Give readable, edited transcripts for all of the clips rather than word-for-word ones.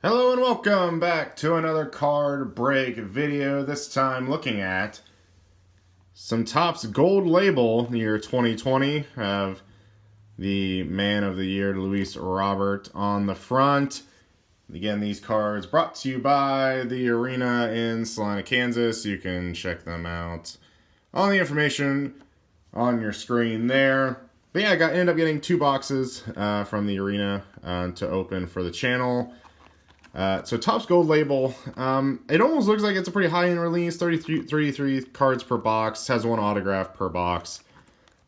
Hello and welcome back to another card break video. This time looking at some Topps Gold Label year 2020. Have the Man of the Year, Luis Robert, on the front. Again, these cards brought to you by the Arena in Salina, Kansas. You can check them out on the information on your screen there. But yeah, ended up getting two boxes from the Arena to open for the channel. So Topps Gold Label, it almost looks like it's a pretty high-end release, 33 cards per box, has one autograph per box.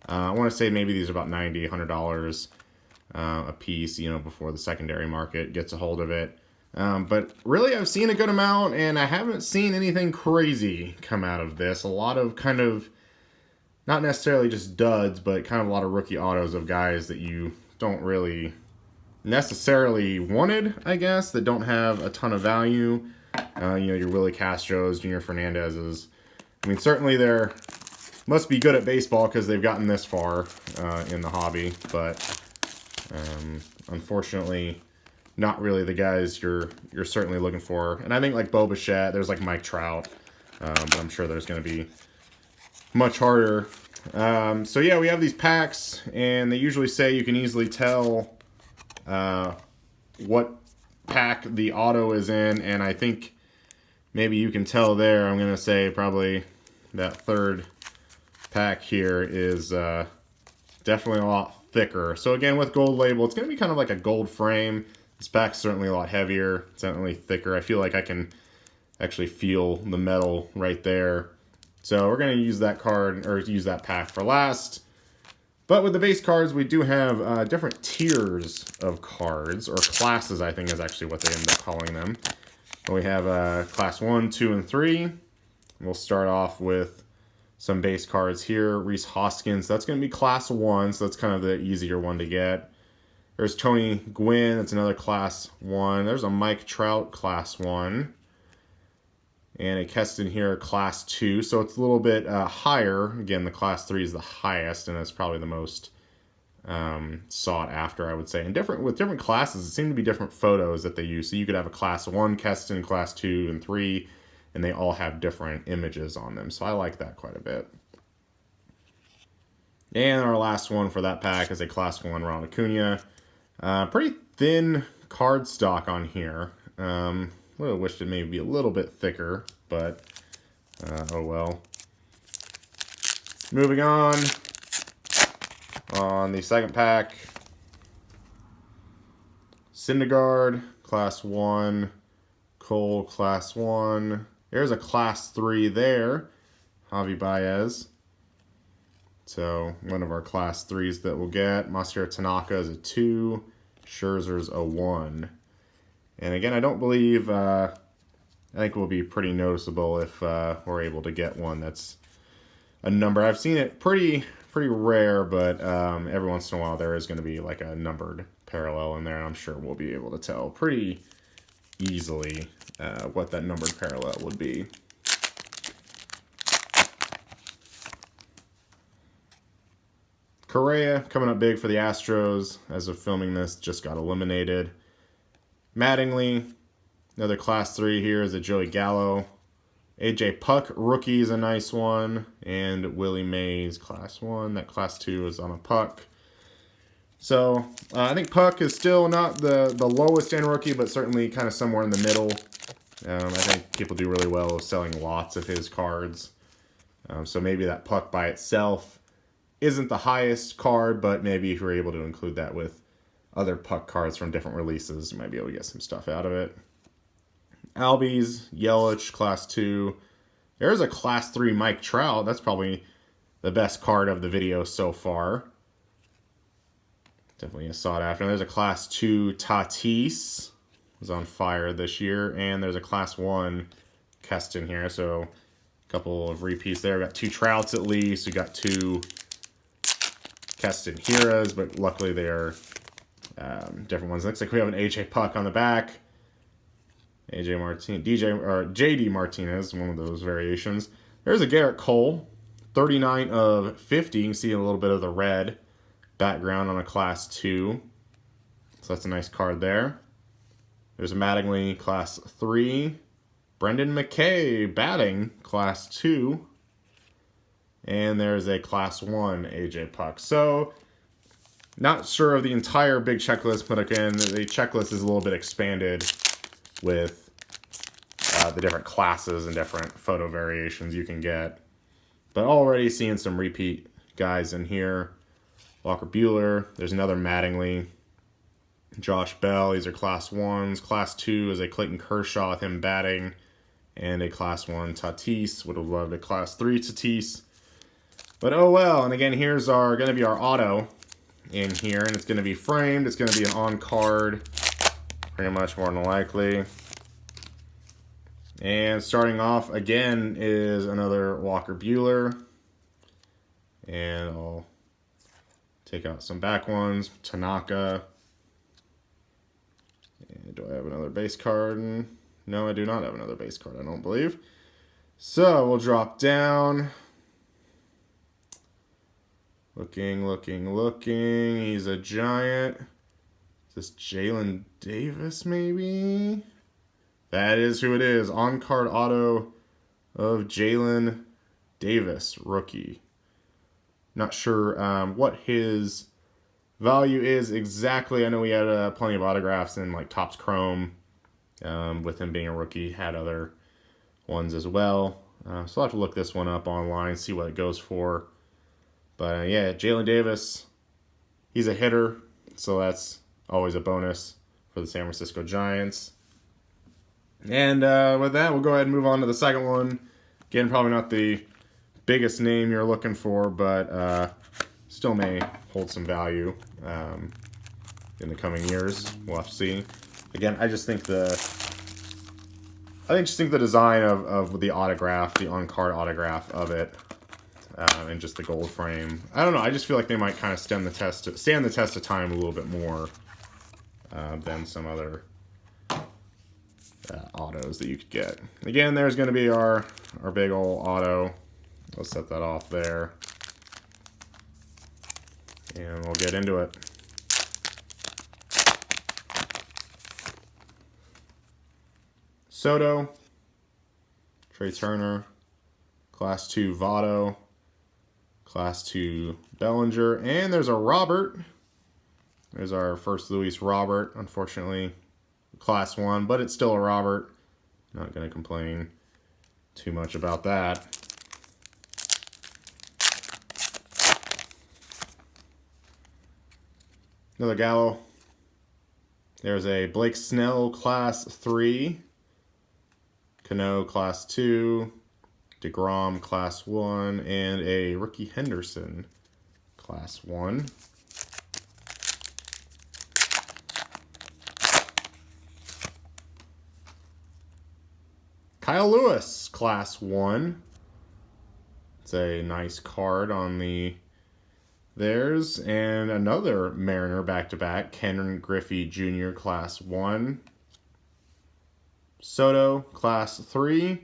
I want to say maybe these are about $90, $100 a piece, before the secondary market gets a hold of it. But really, I've seen a good amount, and I haven't seen anything crazy come out of this. A lot of kind of, not necessarily just duds, but kind of a lot of rookie autos of guys that you don't really necessarily wanted, I guess, that don't have a ton of value. Your Willie Castros, Junior Fernandez's. I mean, certainly they're must be good at baseball because they've gotten this far in the hobby, but unfortunately, not really the guys you're certainly looking for. And I think like Bo Bichette, there's like Mike Trout, but I'm sure there's going to be much harder. So yeah, we have these packs, and they usually say you can easily tell what pack the auto is in, and I think maybe you can tell there. I'm gonna say probably that third pack here is definitely a lot thicker. So again, with Gold Label, it's gonna be kind of like a gold frame. This pack's certainly a lot heavier. It's definitely thicker. I feel like I can actually feel the metal right there. So we're gonna use that card, or use that pack for last. But with the base cards, we do have different tiers of cards, or classes, I think is actually what they end up calling them. We have class 1, 2, and 3. We'll start off with some base cards here. Rhys Hoskins, that's going to be class 1, so that's kind of the easier one to get. There's Tony Gwynn, that's another class 1. There's a Mike Trout, class 1. And a Keston here, class 2. So it's a little bit higher. Again, the class 3 is the highest, and that's probably the most sought after, I would say. And with different classes, it seems to be different photos that they use. So you could have a class 1 Keston, class 2, and 3, and they all have different images on them. So I like that quite a bit. And our last one for that pack is a class 1 Ronald Acuna. Pretty thin card stock on here. Would have wished it maybe be a little bit thicker, but oh well. Moving on the second pack, Syndergaard, class 1, Cole, class 1. There's a class 3 there, Javi Baez. So one of our class 3s that we'll get. Masahiro Tanaka is a 2, Scherzer's a 1. And again, I don't believe, I think it will be pretty noticeable if we're able to get one that's a number. I've seen it pretty rare, but every once in a while there is going to be like a numbered parallel in there, and I'm sure we'll be able to tell pretty easily what that numbered parallel would be. Correa coming up big for the Astros. As of filming this, just got eliminated. Mattingly, another class 3 here is a Joey Gallo. AJ Puck, rookie, is a nice one. And Willie Mays, class 1. That class 2 is on a Puck. So I think Puck is still not the lowest end rookie, but certainly kind of somewhere in the middle. I think people do really well selling lots of his cards. So maybe that Puck by itself isn't the highest card, but maybe if you're able to include that with other Puck cards from different releases, you might be able to get some stuff out of it. Albies, Yelich, class 2. There's a class 3 Mike Trout. That's probably the best card of the video so far. Definitely a sought after. And there's a class 2 Tatis. Was on fire this year. And there's a class 1 Keston here. So a couple of repeats there. We got 2 Trouts at least. We got 2 Keston Hiras, but luckily they are different ones. Looks like we have an AJ Puck on the back. JD Martinez, one of those variations. There's a Garrett Cole, 39 of 50. You can see a little bit of the red background on a class 2. So that's a nice card there. There's a Mattingly Class 3. Brendan McKay batting Class 2. And there's a Class 1 AJ Puck. So, not sure of the entire big checklist, but again, the checklist is a little bit expanded with the different classes and different photo variations you can get. But already seeing some repeat guys in here. Walker Buehler. There's another Mattingly. Josh Bell. These are Class 1s. Class 2 is a Clayton Kershaw with him batting. And a Class 1 Tatis. Would have loved a Class 3 Tatis. But oh well. And again, here's going to be our auto in here. And it's going to be framed. It's going to be an on-card. Pretty much more than likely. And starting off again is another Walker Buehler. And I'll take out some back ones. Tanaka. And do I have another base card? No, I do not have another base card, I don't believe. So we'll drop down. Looking. He's a Giant. Is this Jalen Davis, maybe? That is who it is. On-card auto of Jalen Davis, rookie. Not sure what his value is exactly. I know we had plenty of autographs in like Topps Chrome with him being a rookie. Had other ones as well. So I'll have to look this one up online, see what it goes for. But yeah, Jalen Davis, he's a hitter, so that's always a bonus for the San Francisco Giants. And with that, we'll go ahead and move on to the second one. Again, probably not the biggest name you're looking for, but still may hold some value in the coming years. We'll have to see. Again, I just think the design of the autograph, the on-card autograph of it, and just the gold frame. I don't know. I just feel like they might kind of stand the test of time a little bit more than some other autos that you could get. Again, there's going to be our big old auto. We'll set that off there. And we'll get into it. Soto, Trey Turner, Class 2 Votto, Class 2 Bellinger, and there's a Robert. There's our first Luis Robert, unfortunately. Class 1, but it's still a Robert. Not going to complain too much about that. Another Gallo. There's a Blake Snell Class 3. Cano Class 2. DeGrom Class 1. And a Ricky Henderson Class 1. Kyle Lewis, Class 1. It's a nice card on theirs. And another Mariner back-to-back, Ken Griffey Jr., Class 1. Soto, Class 3.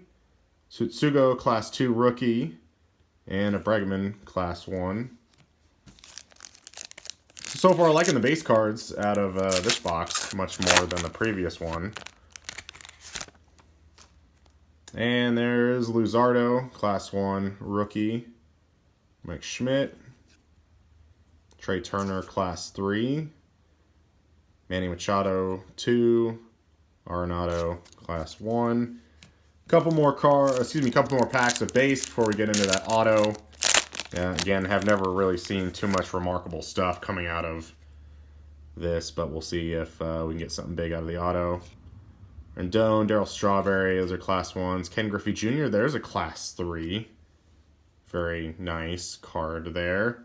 Tsutsugo, Class 2 rookie. And a Bregman, Class 1. So far, liking the base cards out of this box much more than the previous one. And there's Luzardo, Class 1 rookie. Mike Schmidt. Trey Turner, Class 3. Manny Machado, 2. Arenado, Class 1. Couple more packs of base before we get into that auto. Again, have never really seen too much remarkable stuff coming out of this, but we'll see if we can get something big out of the auto. Rendon, Darryl Strawberry, those are Class 1s. Ken Griffey Jr., there's a Class 3. Very nice card there.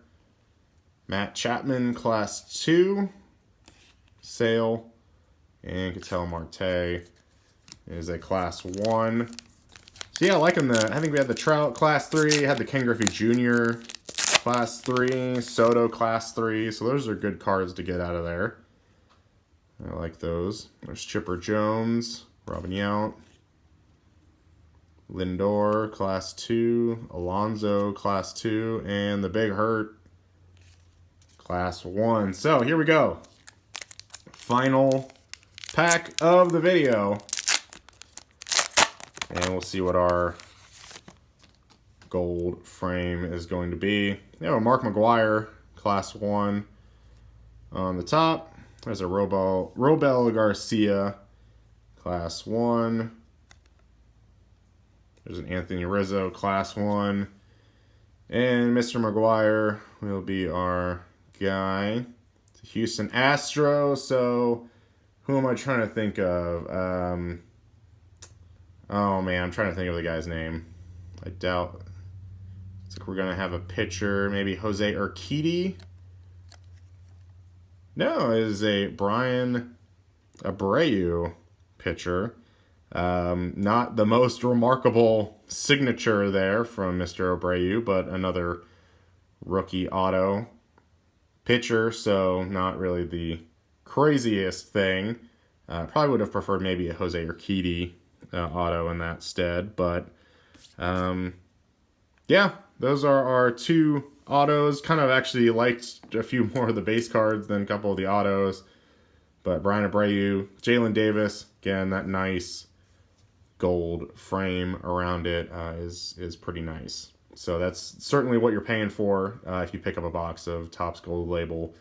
Matt Chapman, Class 2. Sale. And Ketel Marte is a Class 1. So yeah, liking I think we had the Trout Class 3, had the Ken Griffey Jr. Class 3, Soto Class 3. So those are good cards to get out of there. I like those. There's Chipper Jones, Robin Yount, Lindor, Class 2, Alonso, Class 2, and the Big Hurt, Class 1. So here we go. Final pack of the video. And we'll see what our gold frame is going to be. We have a Mark McGwire, Class 1 on the top. There's a Robel Garcia, Class 1. There's an Anthony Rizzo, Class 1. And Mr. McGwire will be our guy. It's a Houston Astros, so who am I trying to think of? Oh man, I'm trying to think of the guy's name. I doubt. It's like we're going to have a pitcher, maybe Jose Urquidy. No, it is a Brian Abreu pitcher. Not the most remarkable signature there from Mr. Abreu, but another rookie auto pitcher, so not really the craziest thing. Probably would have preferred maybe a Jose Urquidy auto in that stead, but yeah, those are our two autos. Kind of actually liked a few more of the base cards than a couple of the autos, but Brian Abreu, Jalen Davis, again, that nice gold frame around it is pretty nice. So that's certainly what you're paying for if you pick up a box of Topps Gold Label.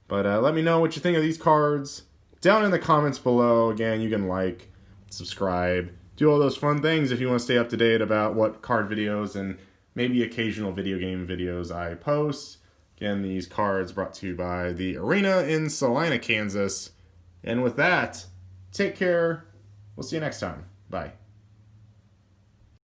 But let me know what you think of these cards down in the comments below. Again, you can like, subscribe, do all those fun things if you want to stay up to date about what card videos and maybe occasional video game videos I post. Again, these cards brought to you by the Arena in Salina, Kansas. And with that, take care. We'll see you next time. Bye.